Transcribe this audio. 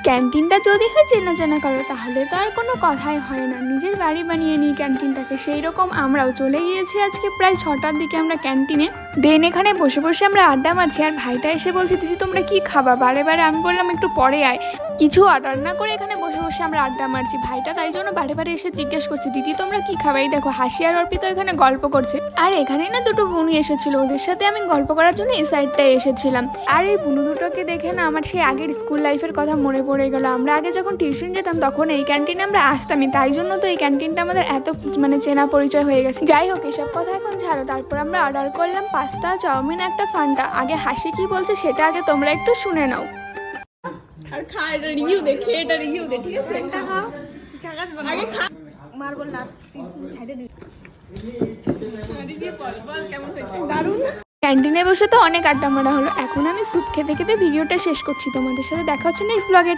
ক্যান্টিনটা যদি হয় চেনা চেনা করো তাহলে তো আর কোনো কথাই হয় না, নিজের বাড়ি বানিয়ে নিই ক্যান্টিনটাকে। সেই রকম আমরাও চলে গিয়েছি আজকে প্রায় 6টার দিকে আমরা ক্যান্টিনে। দেন এখানে বসে বসে আমরা আড্ডা মারছি, আর ভাইটা এসে বলছে দিদি তোমরা কি খাবা, বারে বারে আমি বললাম একটু পরে আয়। কিছু অর্ডার না করে এখানে বসে বসে আমরা আড্ডা মারছি, ভাইটা তাই জন্য বারে বারে এসে জিজ্ঞেস করছে দিদি তোমরা কি খাবা। এই দেখো হাসি আর অর্পিতা এখানে গল্প করছে, আর এখানে না দুটো বুনু এসেছিল, ওদের সাথে আমি গল্প করার জন্য এই সাইডটায় এসেছিলাম। আর এই বুনু দুটোকে দেখে না আমার সেই আগের স্কুল লাইফের কথা মনে পড়ে গেল। আমরা আগে যখন টিউশন যেতাম তখন এই ক্যান্টিনে আমরা আসতামই, তাই জন্য তো এই ক্যান্টিনটা আমাদের এত চেনা পরিচয় হয়ে গেছে। যাই হোক এসব কথা এখন ছাড়ো, তারপর আমরা অর্ডার করলাম পাস্তা, চাউমিন, একটা ফান্টা। আগে হাসি কি বলছে সেটা আগে তোমরা একটু শুনে নাও। আর খা, এটা রিভিউ দে, খেয়ে এটা রিভিউ দে, ঠিক আছে? একটা খাও, আগে খা, মার বল না ছাইড়ে দিই। রিভিউ বল কেমন হয়েছে? দারুণ। ক্যান্টিনে বসে তো অনেক আড্ডা মারা হলো, এখন আমি স্যুপ খেতে খেতে ভিডিওটা শেষ করছি। তোমাদের সাথে দেখা হচ্ছে নেক্সট ব্লগে।